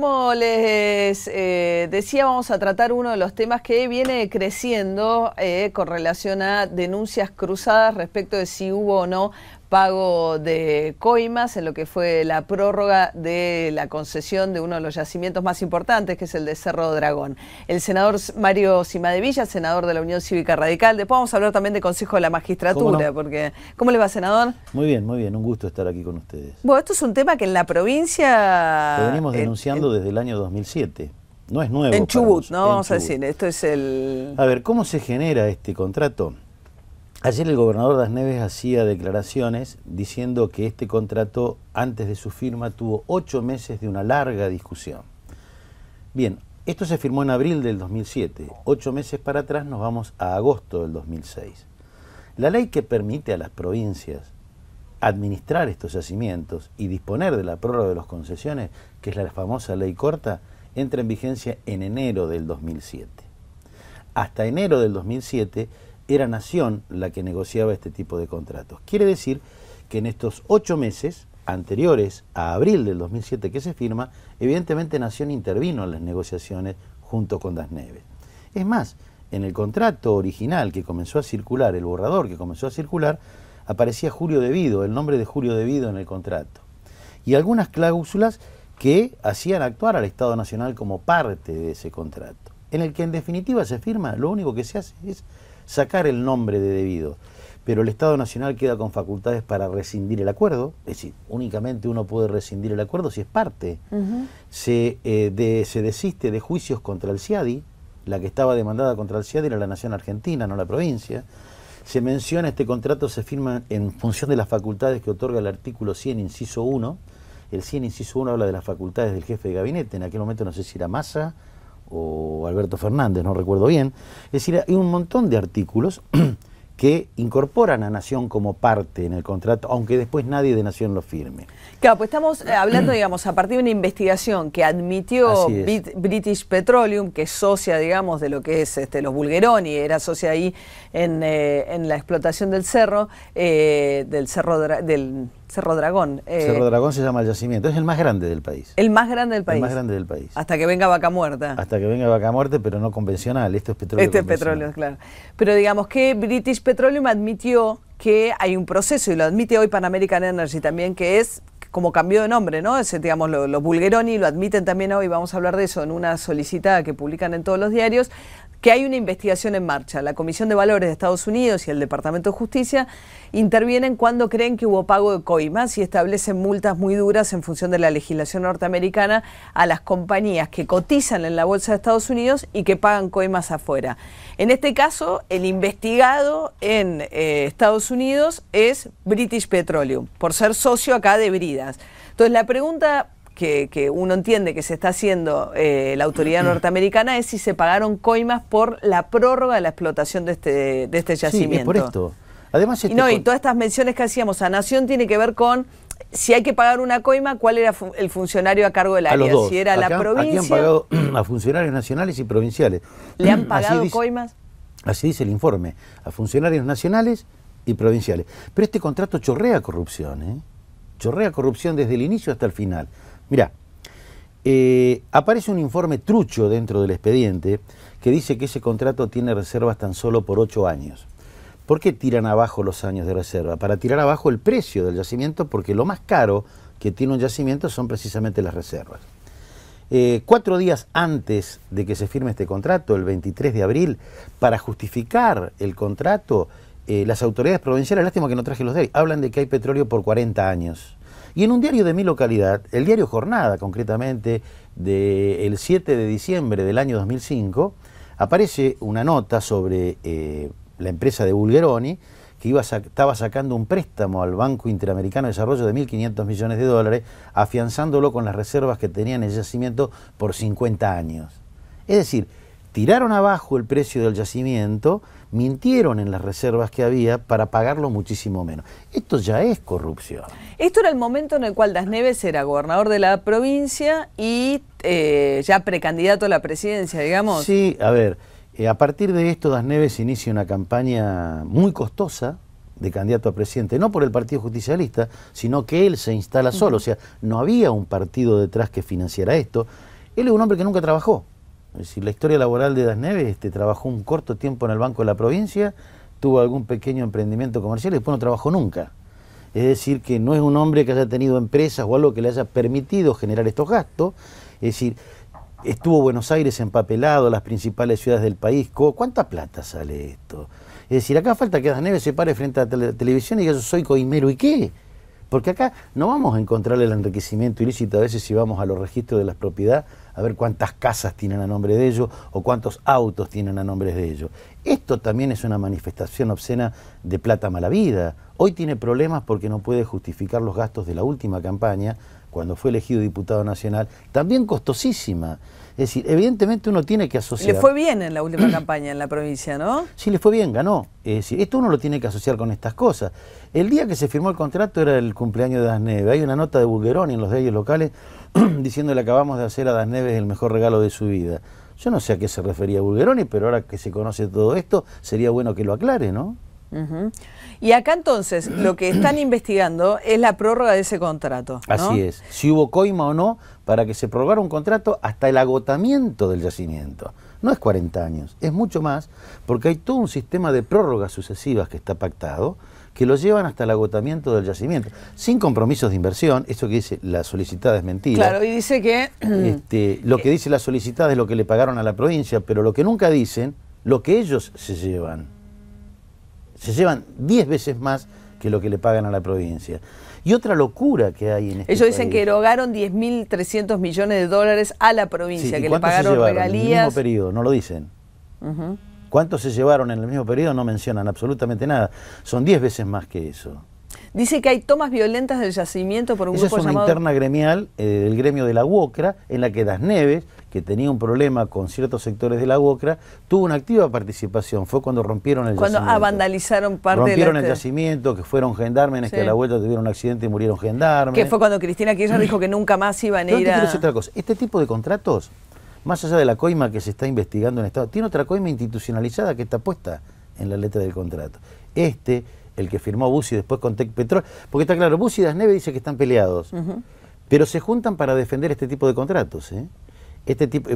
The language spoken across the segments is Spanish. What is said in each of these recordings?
Como les decía, vamos a tratar uno de los temas que viene creciendo con relación a denuncias cruzadas respecto de si hubo o no pago de coimas en lo que fue la prórroga de la concesión de uno de los yacimientos más importantes, que es el de Cerro Dragón. El senador Mario Cimadevilla, senador de la Unión Cívica Radical. Después vamos a hablar también de Consejo de la Magistratura, porque ¿cómo le va, senador? Muy bien, un gusto estar aquí con ustedes. Bueno, esto es un tema que en la provincia... Lo venimos denunciando desde el año 2007. No es nuevo. En Chubut, ¿no? Vamos a Chubut. decir, esto es el... A ver, ¿cómo se genera este contrato? Ayer el gobernador Das Neves hacía declaraciones diciendo que este contrato, antes de su firma, tuvo 8 meses de una larga discusión. Bien, esto se firmó en abril del 2007. 8 meses para atrás nos vamos a agosto del 2006. La ley que permite a las provincias administrar estos yacimientos y disponer de la prórroga de las concesiones, que es la famosa ley corta, entra en vigencia en enero del 2007. Hasta enero del 2007 era Nación la que negociaba este tipo de contratos. Quiere decir que en estos 8 meses anteriores a abril del 2007 que se firma, evidentemente Nación intervino en las negociaciones junto con Das Neves. Es más, en el contrato original que comenzó a circular, el borrador que comenzó a circular, aparecía Julio Devido, el nombre de Julio Devido en el contrato. Y algunas cláusulas que hacían actuar al Estado Nacional como parte de ese contrato. En el que en definitiva se firma, lo único que se hace es sacar el nombre de Devido, pero el Estado Nacional queda con facultades para rescindir el acuerdo, es decir, únicamente uno puede rescindir el acuerdo si es parte. Se desiste de juicios contra el CIADI, la que estaba demandada contra el CIADI era la Nación Argentina, no la provincia. Se menciona, este contrato se firma en función de las facultades que otorga el artículo 100, inciso 1. El 100, inciso 1 habla de las facultades del jefe de gabinete, en aquel momento no sé si era Massa o Alberto Fernández, no recuerdo bien. Es decir, hay un montón de artículos que incorporan a Nación como parte en el contrato, aunque después nadie de Nación lo firme. Claro, pues estamos hablando, digamos, a partir de una investigación que admitió British Petroleum, que es socia, digamos, de lo que es los Bulgeroni, era socia ahí en la explotación del cerro, del Cerro Dragón. Cerro Dragón se llama el yacimiento, es el más grande del país. El más grande del país. El más grande del país. Hasta que venga Vaca Muerta. Hasta que venga Vaca Muerta, pero no convencional, esto es petróleo convencional. Es petróleo, claro. Pero digamos que British Petroleum admitió que hay un proceso, y lo admite hoy Pan American Energy también, que es como cambió de nombre, ¿no? Digamos, los Bulgeroni lo admiten también hoy, vamos a hablar de eso en una solicitada que publican en todos los diarios, que hay una investigación en marcha. La Comisión de Valores de Estados Unidos y el Departamento de Justicia intervienen cuando creen que hubo pago de coimas y establecen multas muy duras en función de la legislación norteamericana a las compañías que cotizan en la Bolsa de Estados Unidos y que pagan coimas afuera. En este caso, el investigado en Estados Unidos es British Petroleum, por ser socio acá de Bridas. Entonces, la pregunta que uno entiende que se está haciendo la autoridad norteamericana es si se pagaron coimas por la prórroga de la explotación de este yacimiento. Sí, es por esto. Además, y todas estas menciones que hacíamos a Nación tiene que ver con si hay que pagar una coima, cuál era el funcionario a cargo del área. Los dos. Si era la provincia. Aquí han pagado a funcionarios nacionales y provinciales. ¿Le han pagado coimas? Así dice el informe, a funcionarios nacionales y provinciales. Pero este contrato chorrea corrupción, ¿eh? Chorrea corrupción desde el inicio hasta el final. Mirá, aparece un informe trucho dentro del expediente que dice que ese contrato tiene reservas tan solo por 8 años. ¿Por qué tiran abajo los años de reserva? Para tirar abajo el precio del yacimiento, porque lo más caro que tiene un yacimiento son precisamente las reservas. 4 días antes de que se firme este contrato, el 23 de abril, para justificar el contrato, las autoridades provinciales, lástima que no traje los de ahí, hablan de que hay petróleo por 40 años. Y en un diario de mi localidad, el diario Jornada, concretamente, del 7 de diciembre del año 2005, aparece una nota sobre la empresa de Bulgeroni, que estaba sacando un préstamo al Banco Interamericano de Desarrollo de 1.500 millones de dólares, afianzándolo con las reservas que tenía en el yacimiento por 50 años. Es decir, tiraron abajo el precio del yacimiento, mintieron en las reservas que había para pagarlo muchísimo menos. Esto ya es corrupción. Esto era el momento en el cual Das Neves era gobernador de la provincia y ya precandidato a la presidencia, digamos. Sí, a ver, a partir de esto Das Neves inicia una campaña muy costosa, de candidato a presidente, no por el Partido Justicialista, sino que él se instala solo, o sea, no había un partido detrás que financiara esto. Él es un hombre que nunca trabajó. Es decir, la historia laboral de Das Neves, trabajó un corto tiempo en el Banco de la Provincia, tuvo algún pequeño emprendimiento comercial y después no trabajó nunca. Es decir, que no es un hombre que haya tenido empresas o algo que le haya permitido generar estos gastos. Es decir, estuvo Buenos Aires empapelado, las principales ciudades del país. ¿Cuánta plata sale esto? Es decir, acá falta que Das Neves se pare frente a la televisión y diga: yo soy coimero, ¿y qué? Porque acá no vamos a encontrar el enriquecimiento ilícito a veces si vamos a los registros de las propiedades a ver cuántas casas tienen a nombre de ellos o cuántos autos tienen a nombre de ellos. Esto también es una manifestación obscena de plata mala vida. Hoy tiene problemas porque no puede justificar los gastos de la última campaña, cuando fue elegido diputado nacional, también costosísima. Es decir, evidentemente uno tiene que asociar... Le fue bien en la última campaña en la provincia, ¿no? Sí, le fue bien, ganó. Es decir, esto uno lo tiene que asociar con estas cosas. El día que se firmó el contrato era el cumpleaños de Das Neves. Hay una nota de Bulgeroni en los diarios locales diciendo: le acabamos de hacer a Das Neves el mejor regalo de su vida. Yo no sé a qué se refería Bulgeroni, pero ahora que se conoce todo esto, sería bueno que lo aclare, ¿no? Y acá entonces lo que están investigando es la prórroga de ese contrato, ¿no? Así es, si hubo coima o no para que se prorrogara un contrato hasta el agotamiento del yacimiento. No es 40 años, es mucho más, porque hay todo un sistema de prórrogas sucesivas que está pactado, que lo llevan hasta el agotamiento del yacimiento, sin compromisos de inversión. Eso que dice la solicitada es mentira. Claro, y dice que... lo que dice la solicitada es lo que le pagaron a la provincia, pero lo que nunca dicen, lo que ellos se llevan. Se llevan 10 veces más que lo que le pagan a la provincia. Y otra locura que hay en este Ellos dicen país, que erogaron 10.300 millones de dólares a la provincia, sí, que le pagaron regalías. En el mismo periodo, no lo dicen. ¿Cuántos se llevaron en el mismo periodo? No mencionan absolutamente nada. Son 10 veces más que eso. Dice que hay tomas violentas del yacimiento por un Esa grupo es una llamado... interna gremial del gremio de la UOCRA, en la que Das Neves, que tenía un problema con ciertos sectores de la UOCRA, tuvo una activa participación. Fue cuando rompieron el yacimiento. Cuando vandalizaron parte rompieron de el yacimiento, que fueron gendarmes, que a la vuelta tuvieron un accidente y murieron gendarmes. Que fue cuando Cristina Kirchner dijo que nunca más iban a ir a... Quiero decir otra cosa. Este tipo de contratos, más allá de la coima que se está investigando en el Estado, tiene otra coima institucionalizada que está puesta en la letra del contrato. El que firmó Bussi después con Tecpetrol, porque está claro, Bussi y Das Neves dice que están peleados, pero se juntan para defender este tipo de contratos.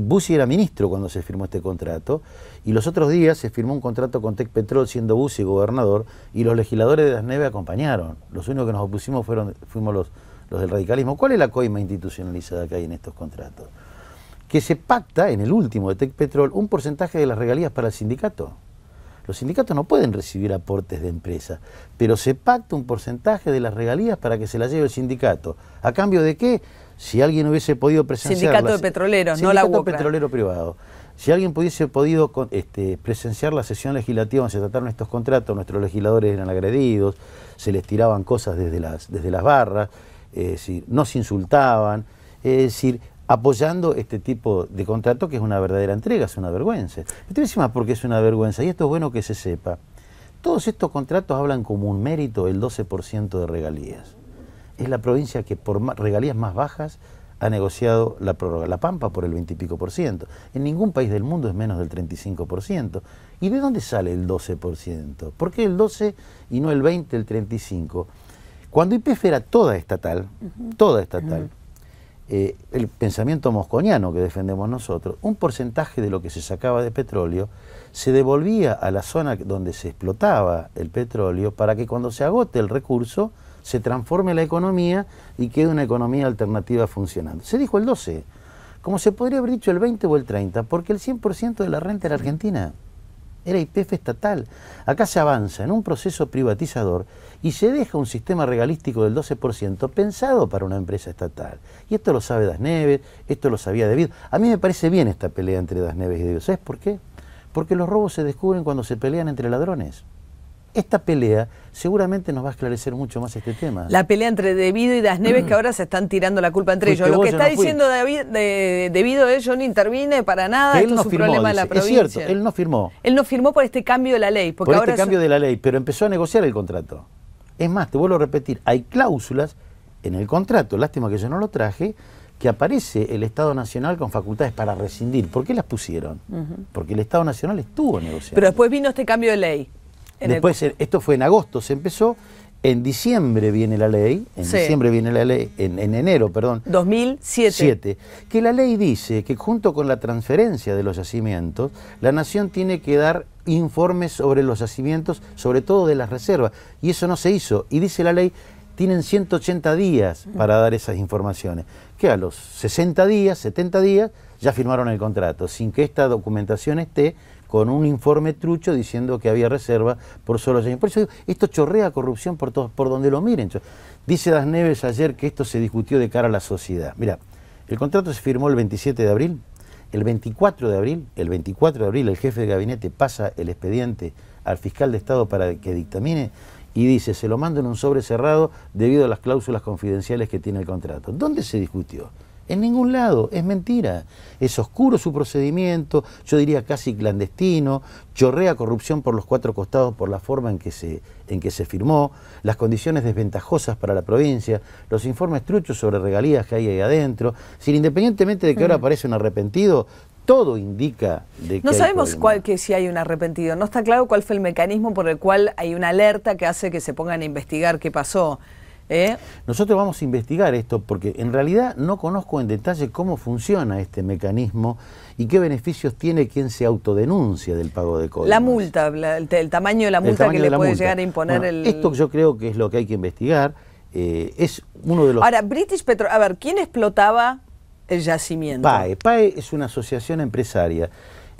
Bussi era ministro cuando se firmó este contrato, y los otros días se firmó un contrato con Tecpetrol siendo Bussi gobernador, y los legisladores de Das Neves acompañaron. Los únicos que nos opusimos fuimos los del radicalismo. ¿Cuál es la coima institucionalizada que hay en estos contratos? Que se pacta, en el último de Tecpetrol, un porcentaje de las regalías para el sindicato. Los sindicatos no pueden recibir aportes de empresa, pero se pacta un porcentaje de las regalías para que se las lleve el sindicato. ¿A cambio de qué? Si alguien hubiese podido presenciar... Sindicato de petroleros, no la UOCRA. Sindicato petrolero privado. Si alguien hubiese podido presenciar la sesión legislativa donde se trataron estos contratos, nuestros legisladores eran agredidos, se les tiraban cosas desde las barras, es decir, no se insultaban, es decir, apoyando este tipo de contrato que es una verdadera entrega, es una vergüenza. Estoy diciendo porque es una vergüenza, y esto es bueno que se sepa. Todos estos contratos hablan como un mérito el 12% de regalías. Es la provincia que por regalías más bajas ha negociado la prórroga. La Pampa por el 20 y pico por ciento. En ningún país del mundo es menos del 35%. ¿Y de dónde sale el 12%? ¿Por qué el 12 y no el 20, el 35? Cuando YPF era toda estatal, el pensamiento mosconiano que defendemos nosotros, un porcentaje de lo que se sacaba de petróleo se devolvía a la zona donde se explotaba el petróleo para que cuando se agote el recurso se transforme la economía y quede una economía alternativa funcionando. Se dijo el 12, como se podría haber dicho el 20 o el 30, porque el 100% de la renta era argentina. Era YPF estatal. Acá se avanza en un proceso privatizador y se deja un sistema regalístico del 12% pensado para una empresa estatal. Y esto lo sabe Das Neves, esto lo sabía De Vido. A mí me parece bien esta pelea entre Das Neves y De Vido. ¿Sabes por qué? Porque los robos se descubren cuando se pelean entre ladrones. Esta pelea seguramente nos va a esclarecer mucho más este tema. La pelea entre De Vido y Das Neves, que ahora se están tirando la culpa entre ellos. Lo que está diciendo De Vido es: yo no intervine para nada, esto es un problema de la provincia. Es cierto, él no firmó. Él no firmó por este cambio de la ley. Por este cambio de la ley, pero empezó a negociar el contrato. Es más, te vuelvo a repetir, hay cláusulas en el contrato, lástima que yo no lo traje, que aparece el Estado Nacional con facultades para rescindir. ¿Por qué las pusieron? Porque el Estado Nacional estuvo negociando. Pero después vino este cambio de ley. Después, esto fue en agosto, se empezó. En diciembre viene la ley, en enero, perdón. 2007. Que la ley dice que junto con la transferencia de los yacimientos, la Nación tiene que dar informes sobre los yacimientos, sobre todo de las reservas. Y eso no se hizo. Y dice la ley, tienen 180 días para dar esas informaciones. Que a los 60 días, 70 días, ya firmaron el contrato, sin que esta documentación esté con un informe trucho diciendo que había reserva por solo años. Por eso digo, esto chorrea corrupción por donde lo miren. Dice Das Neves ayer que esto se discutió de cara a la sociedad. Mira, el contrato se firmó el 27 de abril, el 24 de abril, el jefe de gabinete pasa el expediente al fiscal de Estado para que dictamine y dice, se lo mando en un sobre cerrado debido a las cláusulas confidenciales que tiene el contrato. ¿Dónde se discutió? En ningún lado, es mentira. Es oscuro su procedimiento, yo diría casi clandestino, chorrea corrupción por los cuatro costados por la forma en que se firmó, las condiciones desventajosas para la provincia, los informes truchos sobre regalías que hay ahí adentro. Sin independientemente de que ahora aparece un arrepentido, todo indica de que no sabemos si hay un arrepentido. No está claro cuál fue el mecanismo por el cual hay una alerta que hace que se pongan a investigar qué pasó. Nosotros vamos a investigar esto porque en realidad no conozco en detalle cómo funciona este mecanismo y qué beneficios tiene quien se autodenuncia del pago de coimas. La multa, el tamaño de la multa que le puede llegar a imponer bueno, Esto yo creo que es lo que hay que investigar. Es uno de los... Ahora, British Petroleum, a ver, ¿quién explotaba el yacimiento? PAE es una asociación empresaria.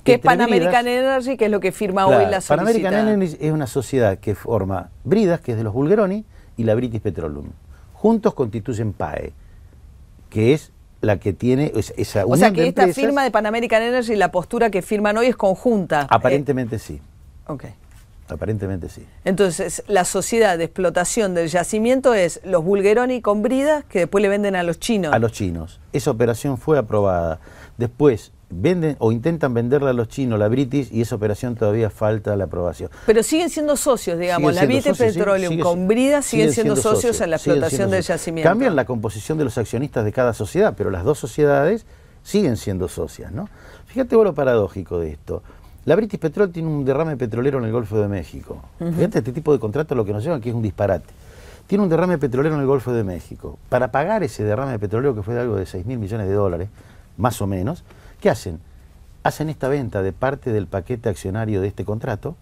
Que es Pan American Energy, que es lo que firma hoy la solicitada. Pan American Energy es una sociedad que forma Bridas, que es de los Bulgeroni, y la British Petroleum. Juntos constituyen PAE, que es la que tiene esa unión. O sea que esta firma de Pan American Energy, la postura que firman hoy es conjunta. Aparentemente sí. Ok. Aparentemente sí. Entonces, la sociedad de explotación del yacimiento es los Bulgeroni con Bridas, que después le venden a los chinos. A los chinos. Esa operación fue aprobada. Después venden o intentan venderla a los chinos, la British, y esa operación todavía falta la aprobación. Pero siguen siendo socios, digamos, la British Petroleum con Bridas siguen siendo socios en la explotación del yacimiento. Cambian la composición de los accionistas de cada sociedad, pero las dos sociedades siguen siendo socias, ¿no? Fíjate vos lo paradójico de esto. La British Petroleum tiene un derrame petrolero en el Golfo de México. Fíjate este tipo de contratos lo que nos llevan, que es un disparate. Tiene un derrame petrolero en el Golfo de México. Para pagar ese derrame petrolero, que fue de algo de 6.000 millones de dólares, más o menos, ¿qué hacen? Hacen esta venta de parte del paquete accionario de este contrato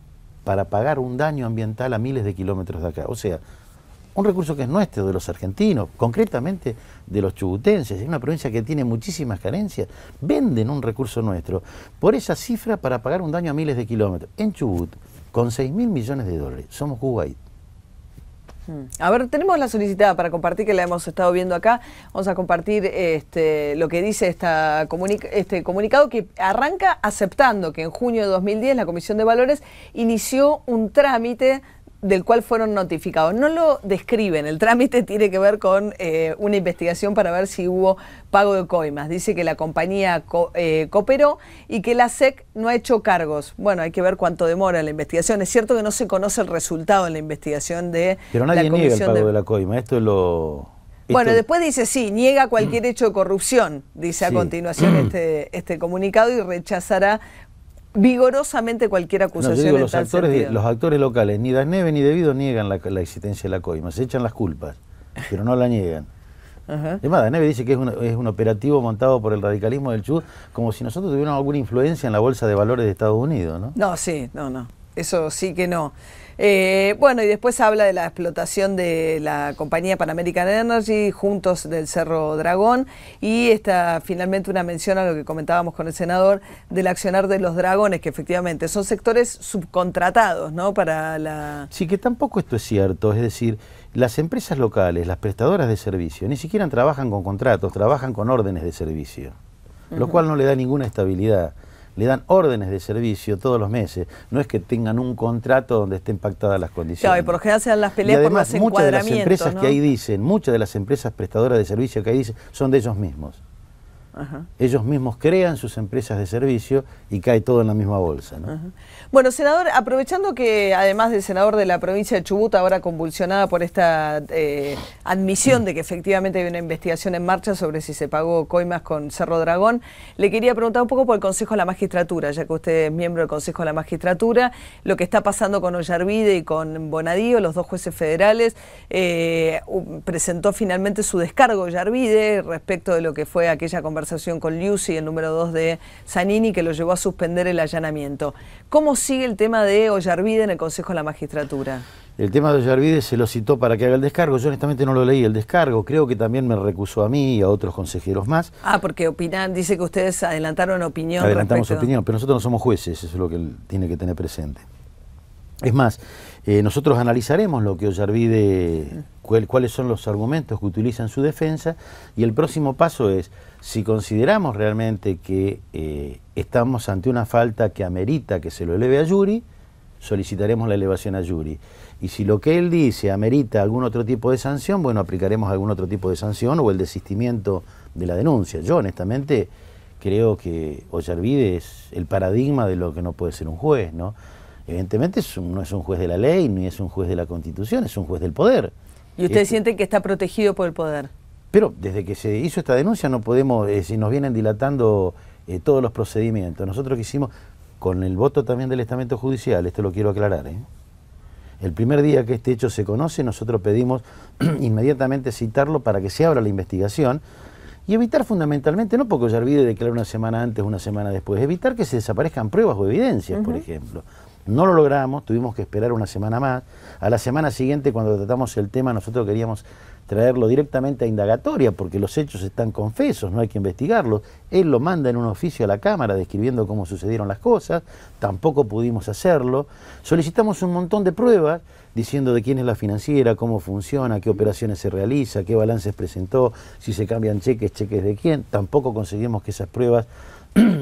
para pagar un daño ambiental a miles de kilómetros de acá. O sea, un recurso que es nuestro, de los argentinos, concretamente de los chubutenses, es una provincia que tiene muchísimas carencias, venden un recurso nuestro por esa cifra para pagar un daño a miles de kilómetros. En Chubut, con 6.000 millones de dólares, somos Kuwait. A ver, tenemos la solicitada para compartir, que la hemos estado viendo acá. Vamos a compartir lo que dice este comunicado, que arranca aceptando que en junio de 2010 la Comisión de Valores inició un trámite del cual fueron notificados. No lo describen, el trámite tiene que ver con una investigación para ver si hubo pago de coimas. Dice que la compañía cooperó y que la SEC no ha hecho cargos. Bueno, hay que ver cuánto demora la investigación. Es cierto que no se conoce el resultado de la investigación de Pero nadie niega el pago de la coima, esto es lo... Bueno, después dice, sí, niega cualquier hecho de corrupción, dice a continuación este comunicado, y rechazará vigorosamente cualquier acusación. No, yo digo, los actores locales, ni Das Neves ni Debido niegan la existencia de la coima, se echan las culpas, pero no la niegan. Además, Das Neves dice que es un operativo montado por el radicalismo del Chubut, como si nosotros tuviéramos alguna influencia en la bolsa de valores de Estados Unidos, ¿no? No, sí, no. Eso sí que no. Bueno, y después habla de la explotación de la compañía Pan American Energy, Juntos del Cerro Dragón, y finalmente una mención a lo que comentábamos con el senador del accionar de los dragones, que efectivamente son sectores subcontratados, ¿no? Para la... Sí, que tampoco esto es cierto, es decir, las empresas locales, las prestadoras de servicio, ni siquiera trabajan con contratos, trabajan con órdenes de servicio, lo cual no le da ninguna estabilidad. Le dan órdenes de servicio todos los meses, no es que tengan un contrato donde estén pactadas las condiciones. Claro, y por lo general se dan las peleas por los encuadramientos, muchas de las empresas, ¿no? que ahí dicen, muchas de las empresas prestadoras de servicio que ahí dicen, son de ellos mismos. Ajá. Ellos mismos crean sus empresas de servicio y cae todo en la misma bolsa, ¿no? Ajá. Bueno, senador, aprovechando que además de senador de la provincia de Chubut, ahora convulsionada por esta admisión de que efectivamente hay una investigación en marcha sobre si se pagó coimas con Cerro Dragón, le quería preguntar un poco por el Consejo de la Magistratura, ya que usted es miembro del Consejo de la Magistratura, lo que está pasando con Ollarvide y con Bonadío, los dos jueces federales. Presentó finalmente su descargo Ollarvide respecto de lo que fue aquella conversación con Liuzzi, el número 2 de Zanini, que lo llevó a suspender el allanamiento. ¿Cómo sigue el tema de Ollarvide en el Consejo de la Magistratura? El tema de Ollarvide se lo citó para que haga el descargo. Yo honestamente no lo leí el descargo. Creo que también me recusó a mí y a otros consejeros más. Ah, porque opinan, dice que ustedes adelantaron opinión. Adelantamos opinión, pero nosotros no somos jueces, eso es lo que él tiene que tener presente. Es más, nosotros analizaremos lo que Ollarvide, cuáles son los argumentos que utiliza en su defensa, y el próximo paso es, si consideramos realmente que estamos ante una falta que amerita que se lo eleve a Yuri, solicitaremos la elevación a Yuri. Y si lo que él dice amerita algún otro tipo de sanción, bueno, aplicaremos algún otro tipo de sanción o el desistimiento de la denuncia. Yo honestamente creo que Ollarvide es el paradigma de lo que no puede ser un juez, ¿no? Evidentemente no es un juez de la ley, ni es un juez de la Constitución, es un juez del poder. ¿Y usted siente que está protegido por el poder? Pero desde que se hizo esta denuncia no podemos, si nos vienen dilatando todos los procedimientos. Nosotros quisimos, con el voto también del estamento judicial, esto lo quiero aclarar, el primer día que este hecho se conoce, nosotros pedimos inmediatamente citarlo para que se abra la investigación y evitar fundamentalmente, no porque Ollarvide declare una semana antes o una semana después, evitar que se desaparezcan pruebas o evidencias, por ejemplo. No lo logramos, tuvimos que esperar una semana más. A la semana siguiente, cuando tratamos el tema, nosotros queríamos traerlo directamente a indagatoria, porque los hechos están confesos, no hay que investigarlos. Él lo manda en un oficio a la Cámara describiendo cómo sucedieron las cosas, tampoco pudimos hacerlo. Solicitamos un montón de pruebas, diciendo de quién es la financiera, cómo funciona, qué operaciones se realiza, qué balances presentó, si se cambian cheques, cheques de quién. Tampoco conseguimos que esas pruebas,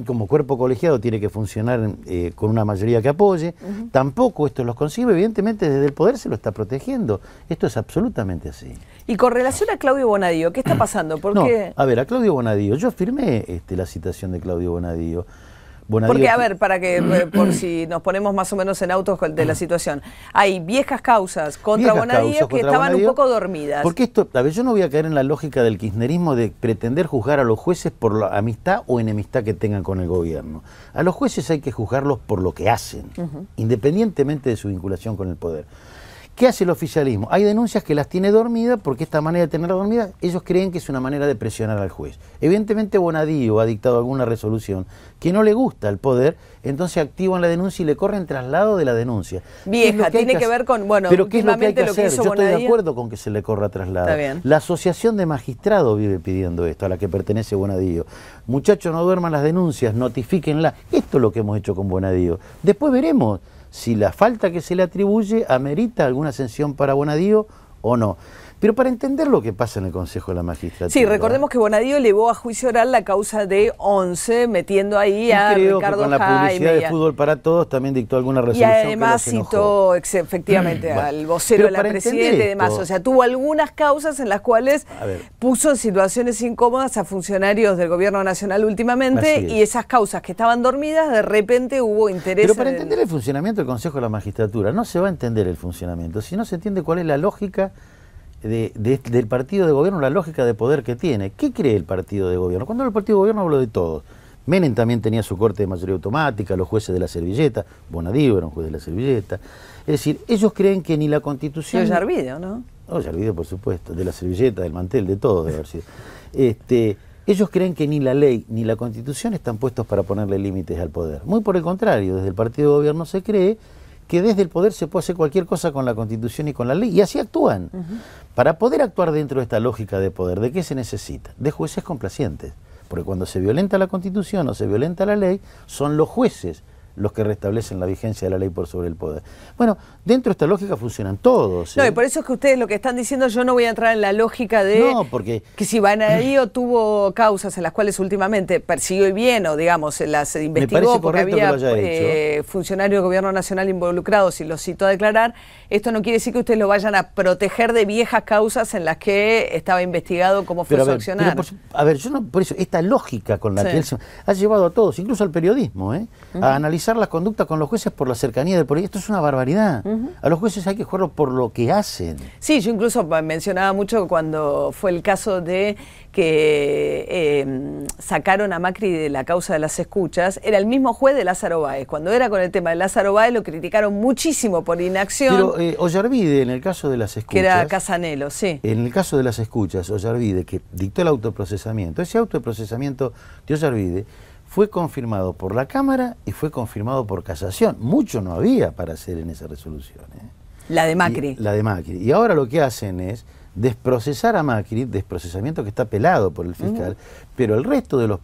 como cuerpo colegiado, tiene que funcionar con una mayoría que apoye. Tampoco esto los consigue, evidentemente desde el poder se lo está protegiendo. Esto es absolutamente así. Y con relación a Claudio Bonadío, ¿qué está pasando? Porque a ver, a Claudio Bonadío, yo firmé la citación de Claudio Bonadío. Porque, a ver, para que, por si nos ponemos más o menos en autos de la situación, hay viejas causas contra Bonadío que estaban un poco dormidas. Porque esto, a ver, yo no voy a caer en la lógica del kirchnerismo de pretender juzgar a los jueces por la amistad o enemistad que tengan con el gobierno. A los jueces hay que juzgarlos por lo que hacen, independientemente de su vinculación con el poder. ¿Qué hace el oficialismo? Hay denuncias que las tiene dormidas porque esta manera de tenerlas dormidas, ellos creen que es una manera de presionar al juez. Evidentemente Bonadío ha dictado alguna resolución que no le gusta al poder, entonces activan la denuncia y le corren traslado de la denuncia. Vieja, tiene que ver con, bueno, pero ¿qué es lo que hay que hacer? Yo estoy de acuerdo con que se le corra traslado. Está bien. La Asociación de Magistrados vive pidiendo esto, a la que pertenece Bonadío. Muchachos, no duerman las denuncias, notifíquenlas. Esto es lo que hemos hecho con Bonadío. Después veremos si la falta que se le atribuye amerita alguna sanción para Bonadío o no. Pero para entender lo que pasa en el Consejo de la Magistratura... Sí, recordemos que Bonadío elevó a juicio oral la causa de 11, metiendo ahí a Ricardo Jaime. Creo que con la publicidad de Fútbol para Todos también dictó alguna resolución. Y además citó efectivamente al vocero de la presidenta y demás. O sea, tuvo algunas causas en las cuales puso en situaciones incómodas a funcionarios del gobierno nacional últimamente, y esas causas que estaban dormidas, de repente hubo interés. Pero para entender el funcionamiento del Consejo de la Magistratura, no se va a entender el funcionamiento, si no se entiende cuál es la lógica del partido de gobierno, la lógica de poder que tiene. ¿Qué cree el partido de gobierno? Cuando hablo del partido de gobierno hablo de todos. Menem también tenía su corte de mayoría automática, los jueces de la servilleta, Bonadío era un juez de la servilleta. Es decir, ellos creen que ni la Constitución... Ollarvide, ¿no? Ollarvide, por supuesto, de la servilleta, del mantel, de todo debe haber sido. Ellos creen que ni la ley ni la Constitución están puestos para ponerle límites al poder. Muy por el contrario, desde el partido de gobierno se cree que desde el poder se puede hacer cualquier cosa con la Constitución y con la ley, y así actúan. Para poder actuar dentro de esta lógica de poder, ¿de qué se necesita? De jueces complacientes, porque cuando se violenta la Constitución o se violenta la ley, son los jueces los que restablecen la vigencia de la ley por sobre el poder. Bueno, dentro de esta lógica funcionan todos. No, y por eso es que ustedes lo que están diciendo, yo no voy a entrar en la lógica de que si Banadio tuvo causas en las cuales últimamente persiguió y bien, o digamos, las investigó porque había funcionarios del gobierno nacional involucrados y los citó a declarar, esto no quiere decir que ustedes lo vayan a proteger de viejas causas en las que estaba investigado cómo fue su accionar. Por eso, esta lógica con la que él se ha llevado a todos, incluso al periodismo, a analizar las conductas con los jueces por la cercanía del poder. Esto es una barbaridad. A los jueces hay que jugarlo por lo que hacen. Sí, yo incluso mencionaba mucho cuando fue el caso de que sacaron a Macri de la causa de las escuchas, era el mismo juez de Lázaro Báez. Cuando era con el tema de Lázaro Báez lo criticaron muchísimo por inacción. Pero Ollarvide, en el caso de las escuchas... Que era Casanelo, sí. En el caso de las escuchas, Ollarvide, que dictó el autoprocesamiento, ese autoprocesamiento de Ollarvide fue confirmado por la Cámara y fue confirmado por casación. Mucho no había para hacer en esa resolución. La de Macri. La de Macri. Y ahora lo que hacen es desprocesar a Macri, desprocesamiento que está pelado por el fiscal, pero el resto de los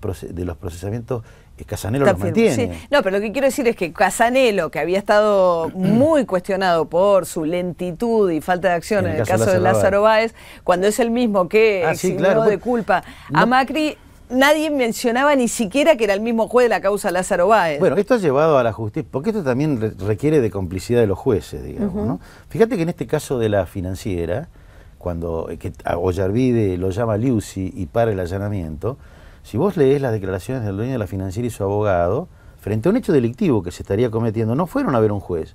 procesamientos Casanelo los mantiene. Sí. No, pero lo que quiero decir es que Casanelo, que había estado muy cuestionado por su lentitud y falta de acción en el caso de Lázaro Báez, cuando es el mismo que eximió de culpa a Macri, nadie mencionaba ni siquiera que era el mismo juez de la causa Lázaro Báez. Bueno, esto ha llevado a la justicia, porque esto también requiere de complicidad de los jueces, digamos, ¿no? Fíjate que en este caso de la financiera, cuando a Ollarvide lo llama Liuzzi y para el allanamiento, si vos leés las declaraciones del dueño de la financiera y su abogado, frente a un hecho delictivo que se estaría cometiendo, no fueron a ver un juez,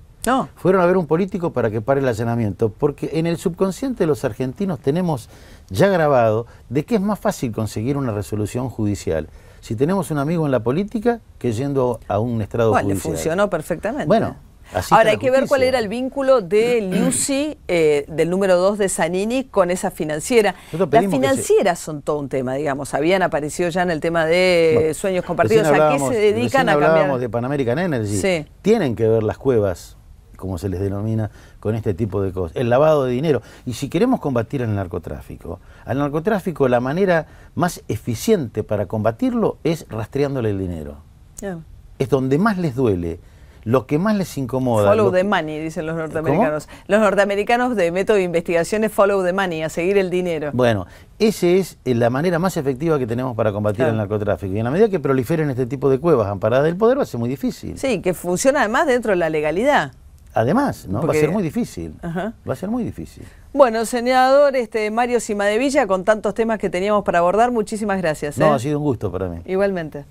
fueron a ver un político para que pare el allanamiento, porque en el subconsciente de los argentinos tenemos ya grabado de que es más fácil conseguir una resolución judicial si tenemos un amigo en la política que yendo a un estrado judicial. Le funcionó perfectamente. Bueno, ahora hay que ver cuál era el vínculo de Liuzzi, del número 2 de Zanini, con esa financiera. Las financieras son todo un tema, digamos. Habían aparecido ya en el tema de sueños compartidos. ¿A qué se dedican a cambiar? Hablábamos de Pan American Energy. Sí. Tienen que ver las cuevas, como se les denomina, con este tipo de cosas. El lavado de dinero. Y si queremos combatir al narcotráfico la manera más eficiente para combatirlo es rastreándole el dinero. Es donde más les duele. Lo que más les incomoda... Follow the money, dicen los norteamericanos. ¿Cómo? Los norteamericanos de método de investigación es follow the money, a seguir el dinero. Bueno, esa es la manera más efectiva que tenemos para combatir el narcotráfico. Y en la medida que proliferen este tipo de cuevas amparadas del poder va a ser muy difícil. Sí, que funciona además dentro de la legalidad. Además, ¿no? Va a ser muy difícil. Va a ser muy difícil. Bueno, senador Mario Cimadevilla, con tantos temas que teníamos para abordar, muchísimas gracias. No, ha sido un gusto para mí. Igualmente.